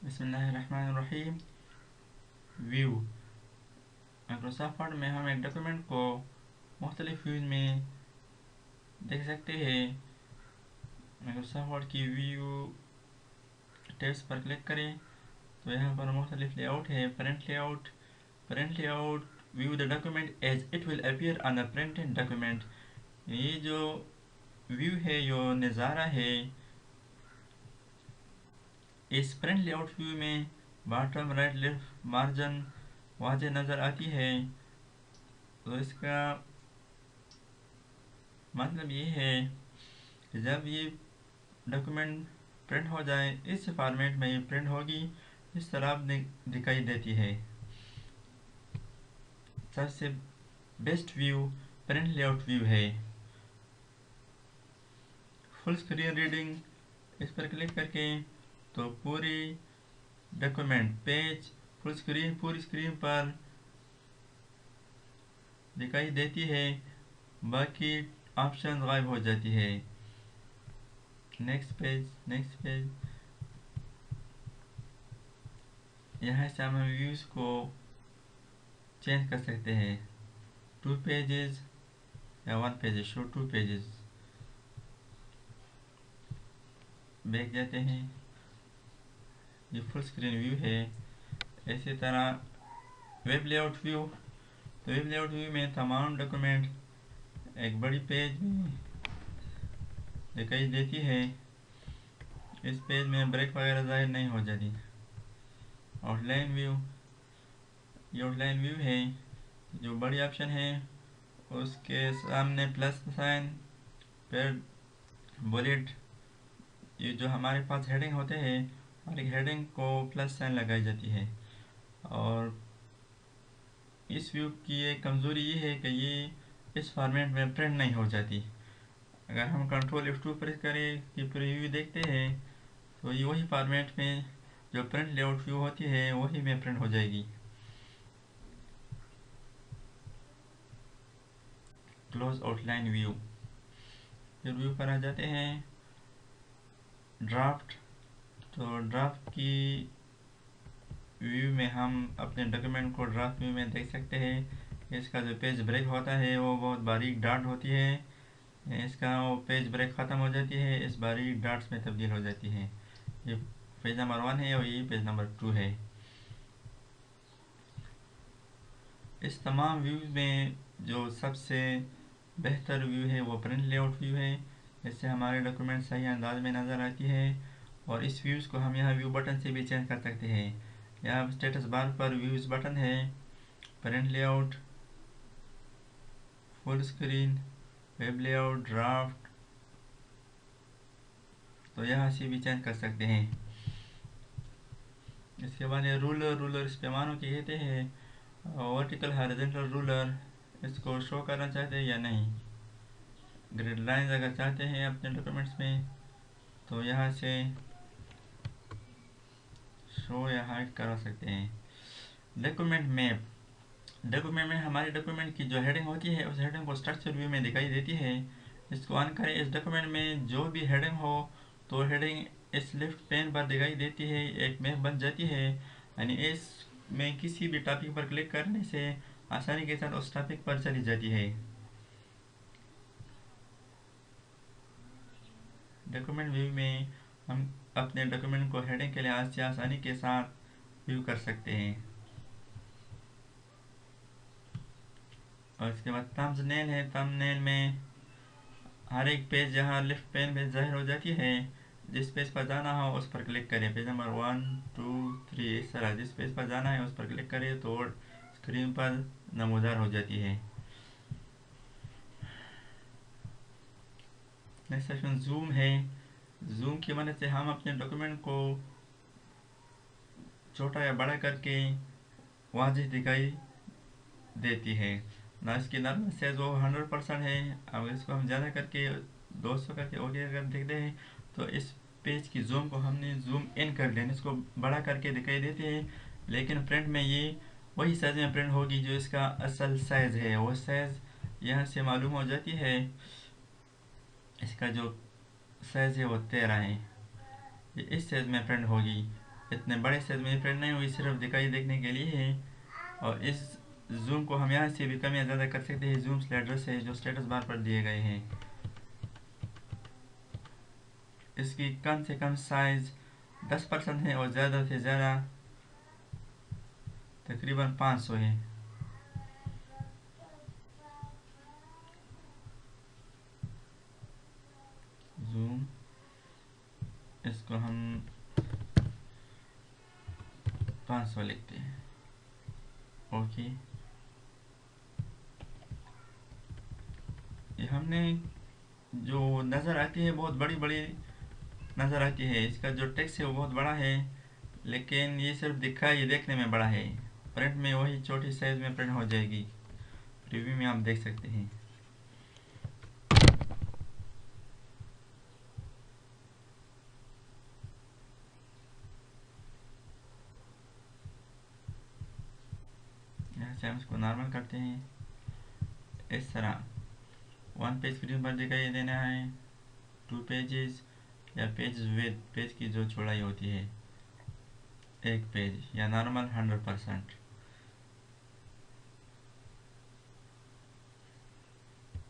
बिस्मिल्लाहिर्रहमानिर्रहीम। View. Microsoft word में हम एक डॉक्यूमेंट को मुख्तलिफ व्यूज़ में देख सकते हैं। माइक्रोसॉफ्ट वर्ड की व्यू टेक्स्ट पर क्लिक करें तो यहाँ पर मुख्तलिफ लेआउट है। Print layout view the document as it will appear on the printed document. ये जो व्यू है, जो नज़ारा है, इस प्रिंट लेआउट व्यू में बॉटम राइट लेफ्ट मार्जिन वाज़ेह नज़र आती है। तो इसका मतलब ये है कि जब ये डॉक्यूमेंट प्रिंट हो जाए, इस फॉर्मेट में ये प्रिंट होगी, इस तरह दिखाई देती है। सबसे best view print layout view है। फुल स्क्रीन रीडिंग, इस पर क्लिक करके तो पूरी डॉक्यूमेंट पेज फुल स्क्रीन पूरी स्क्रीन पर दिखाई देती है, बाकी ऑप्शन गायब हो जाती है। Next page. यहाँ से हम व्यूज़ को चेंज कर सकते हैं। 2 पेजेस या 1 पेज, शो 2 पेजेस। बैक जाते हैं, ये फुल स्क्रीन व्यू है। इसी तरह वेब लेआउट व्यू, तो वेब लेआउट व्यू में तमाम डॉक्यूमेंट एक बड़ी पेज में दिखाई देती है। इस पेज में ब्रेक वगैरह ज़ाहिर नहीं हो जाती। आउटलाइन व्यू, ये आउटलाइन व्यू है। जो बड़ी ऑप्शन है उसके सामने प्लस साइन, फिर बुलेट, ये जो हमारे पास हेडिंग होते हैं, हर एक हेडिंग को प्लस साइन लगाई जाती है। और इस व्यू की एक कमज़ोरी ये है कि ये इस फॉर्मेट में प्रिंट नहीं हो जाती। अगर हम कंट्रोल F2 प्रेस करें कि प्रीव्यू देखते हैं तो ये वही फॉर्मेट में जो प्रिंट लेआउट व्यू होती है वही में प्रिंट हो जाएगी। क्लोज आउटलाइन व्यू, फिर व्यू पर आ जाते हैं। ड्राफ्ट, तो ड्राफ्ट की व्यू में हम अपने डॉक्यूमेंट को ड्राफ्ट व्यू में देख सकते हैं। इसका जो पेज ब्रेक होता है वो बहुत बारीक डॉट होती है। इसका वो पेज ब्रेक ख़त्म हो जाती है, इस बारीक डॉट्स में तब्दील हो जाती है। ये पेज नंबर 1 है और ये पेज नंबर 2 है। इस तमाम व्यूज़ में जो सबसे बेहतर व्यू है वो प्रिंट लेआउट व्यू है। इससे हमारे डॉक्यूमेंट सही अंदाज में नज़र आती है। और इस व्यूज़ को हम यहाँ व्यू बटन से भी चेंज कर सकते हैं। यहाँ स्टेटस बार पर व्यूज़ बटन है, print layout, full screen, web layout, draft, तो यहाँ से भी चेंज कर सकते हैं। इसके बाद ये रूलर इस पैमानों के कहते हैं। वर्टिकल हॉरिजॉन्टल रूलर, इसको शो करना चाहते हैं या नहीं। ग्रिड लाइंस अगर चाहते हैं अपने डॉक्यूमेंट्स में तो यहाँ से शो या हाइड करा सकते हैं। डॉक्यूमेंट में हमारे डॉक्यूमेंट की जो हेडिंग होती है उस हेडिंग को स्ट्रक्चर व्यू में दिखाई देती है। इसको ऑन करें। इस डॉक्यूमेंट में जो भी हेडिंग हो तो हेडिंग इस लेफ्ट पेन पर दिखाई देती है, एक मैप बन जाती है। यानी इस में किसी भी टॉपिक पर क्लिक करने से आसानी के साथ उस टॉपिक पर चली जाती है। डॉक्यूमेंट व्यू में हम अपने डॉक्यूमेंट को हेडिंग के लिहाज से आसानी के साथ व्यू कर सकते हैं। और इसके बाद थंबनेल है। थंबनेल में हर एक पेज जहाँ लेफ्ट पेन पे जाहिर हो जाती है, जिस पेज पर जाना हो उस पर क्लिक करें। पेज नंबर 1 2 3, इस तरह जिस पेज पर जाना है उस पर क्लिक करें तो स्क्रीन पर नमूदार हो जाती है। नेक्स्ट सेक्शन जूम है। जूम की मदद से हम अपने डॉक्यूमेंट को छोटा या बड़ा करके वाज़ेह दिखाई देती है। ना इसकी नॉर्मल साइज वो 100% है। अब इसको हम ज़्यादा करके 200 करके ओके अगर देखते हैं तो इस पेज की जूम को हमने जूम इन कर लिया, इसको बड़ा करके दिखाई देते हैं। लेकिन प्रिंट में ये वही साइज में प्रिंट होगी जो इसका असल साइज है। वो साइज यहाँ से मालूम हो जाती है। इसका जो साइज है वो 13 है, ये इस साइज में प्रिंट होगी। इतने बड़े साइज में प्रिंट नहीं हुई, सिर्फ दिखाई देखने के लिए है। और इस जूम को हम यहाँ से भी कम या ज़्यादा कर सकते हैं जूम स्लाइडर से, जो स्टेटस बार पर दिए गए हैं। इसकी कम से कम साइज 10% है और ज़्यादा से ज़्यादा तकरीबन 500 है। जूम, इसको हम 500 लिखते हैं। ओके, ये हमने जो नज़र आती है बहुत बड़ी बड़ी नज़र आती है, इसका जो टेक्स्ट है वो बहुत बड़ा है, लेकिन ये सिर्फ दिखाई देखने में बड़ा है, प्रिंट में वही छोटी साइज में प्रिंट हो जाएगी। रिव्यू में आप देख सकते हैं। यहाँ से हम इसको नॉर्मल करते हैं। इस तरह 1 पेज स्क्रीन पर दिखाई देना है, 2 पेजेस या पेज विद, पेज की जो चौड़ाई होती है 1 पेज, या नॉर्मल 100%।